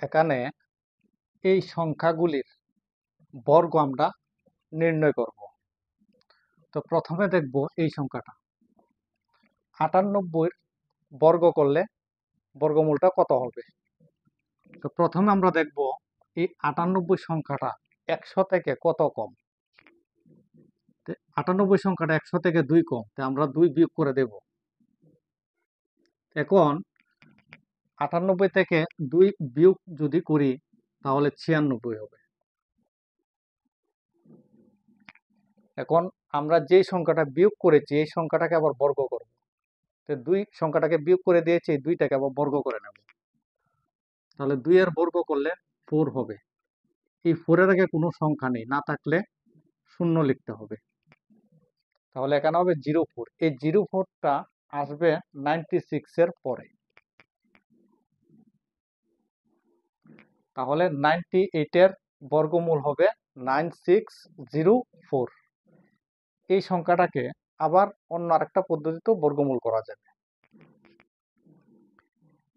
এখানে এই সংখ্যাগুলির বর্গ আমরা নির্ণয় করব। তো প্রথমে দেখব এই সংখ্যাটা 98 বর্গ করলে বর্গমূলটা কত হবে। তো প্রথমে আমরা দেখব এই 98 সংখ্যাটা 100 থেকে কত কম। 98 সংখ্যাটা 100 থেকে 2 কম, তো আমরা 2 বিয়োগ করে দেব। এখন 98 থেকে 2 বিয়োগ যদি করি তাহলে 96 হবে। এখন আমরা যে সংখ্যাটা বিয়োগ করেছি এই সংখ্যাটাকে আবার বর্গ করব। তো 2 সংখ্যাটাকে বিয়োগ করে দিয়েছি, এই 2টাকে আবার বর্গ করে নেব। তাহলে 2 এর বর্গ করলে 4 হবে। এই 4 এর আগে কোনো সংখ্যা নেই, না থাকলে শূন্য লিখতে হবে। তাহলে এখানে হবে 04। এই 04টা আসবে 96 এর পরে। তাহলে 98 এর বর্গমূল হবে 9604। এই সংখ্যাটাকে আবার অন্য আরেকটা পদ্ধতিতেও বর্গমূল করা যাবে।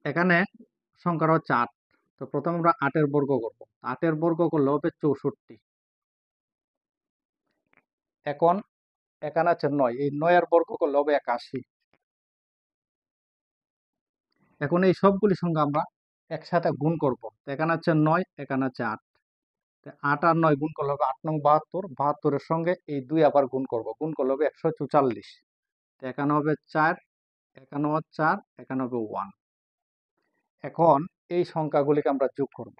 এখানে সংখ্যাটা হচ্ছে 8। তো প্রথমে আমরা 8 এর বর্গ করব। 8 এর বর্গ করলে হবে 64। এখন এখানে আছে 9, এই 9 এর বর্গ করলে হবে 81। এখন এই সবগুলি সংখ্যা আমরা একসাথে গুণ করব। এখানে আছে 9, এখানে আছে 8। 8 আর 9 গুণ করলে হবে 8 নং 72। 72 এর সঙ্গে এই 2 আবার গুণ করব, গুণ করলে হবে 144। এখানে হবে 4, এখানে হবে 4, এখানে হবে 1। এখন এই সংখ্যাগুলিকে আমরা যোগ করব।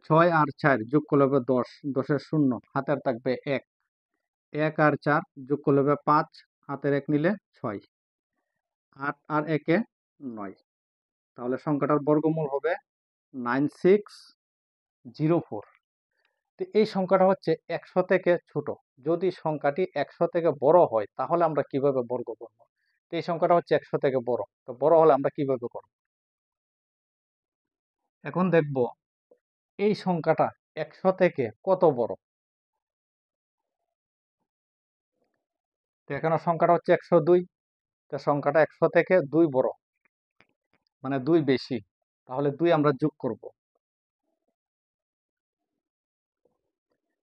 6 আর 4 যোগ করলে হবে 10, 10 এর শূন্য হাতের থাকবে 1, 1 আর 4 যোগ করলে হবে 5, হাতের 1 নিলে 6, 8 আর 1 এ 9। তাহলে সংখ্যাটার বর্গমূল হবে 9604। তো এই সংখ্যাটা হচ্ছে 100 থেকে ছোট। যদি সংখ্যাটি 100 থেকে বড় হয় তাহলে আমরা কিভাবে বর্গ করব। তো এই সংখ্যাটা হচ্ছে 100 থেকে বড়, তো বড় হলে আমরা কিভাবে করব। এখন দেখব এই সংখ্যাটা 100 থেকে কত বড়। তো এখানে সংখ্যাটা হচ্ছে 102। তো সংখ্যাটা 100 থেকে 2 বড়, মানে 2 বেশি। তাহলে 2 আমরা যোগ করব।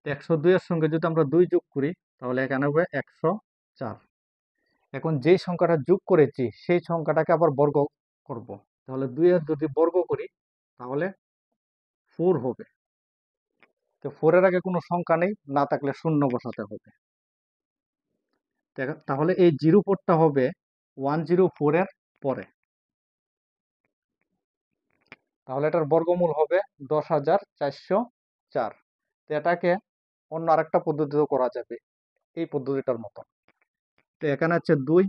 102 এর সঙ্গে যদি আমরা 2 যোগ করি তাহলে এখানে হবে 104। এখন যেই সংখ্যাটা যোগ করেছি সেই সংখ্যাটাকে আবার বর্গ করব। তাহলে 2 এর যদি বর্গ করি তাহলে 4 হবে। তো 4 এর আগে কোনো সংখ্যা নেই, না থাকলে শূন্য বসাতে হবে। তাহলে এই 04টা হবে 104 এর পরে। তাহলে এটার বর্গমূল হবে 10,404। তো এটাকে অন্য আরেকটা পদ্ধতিতেও করা যাবে, এই পদ্ধতিটার মতো। তো এখানে হচ্ছে 2,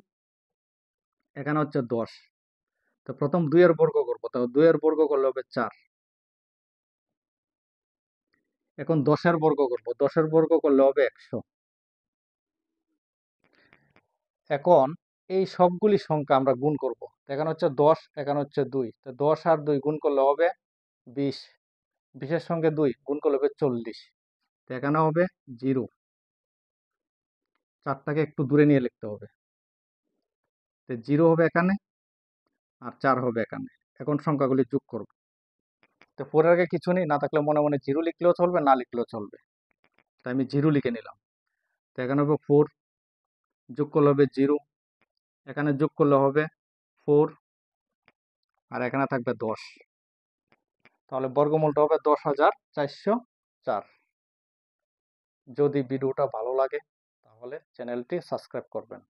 এখানে হচ্ছে 10। তো প্রথম 2 এর বর্গ করব, তো 2 এর বর্গ করলে হবে 4। এখন 10 এর বর্গ করব, 10 এর বর্গ করলে হবে 100। এখন এই সবগুলি সংখ্যা আমরা গুণ করব। এখানে হচ্ছে 10, এখানে হচ্ছে 2। তো 10 আর 2 গুণ করলে হবে 20, 20 এর সঙ্গে 2 গুণ করলে হবে 40। তো এখানে হবে 0, 4টাকে একটু দূরে নিয়ে লিখতে হবে। তো 0 হবে এখানে আর 4 হবে এখানে। এখন সংখ্যাগুলি যোগ করব। তো 4 এর আগে কিছু নেই, না থাকলে মনে মনে 0 লিখলেও চলবে, না লিখলেও চলবে। তাই আমি 0 লিখে নিলাম। তো এখানে হবে 4, যোগ করলে হবে 0, এখানে যোগ করলে হবে 4, আর এখানে থাকবে 10। তাহলে বর্গমূলটা হবে 10,404। যদি ভিডিওটা ভালো লাগে তাহলে চ্যানেলটি সাবস্ক্রাইব করবেন।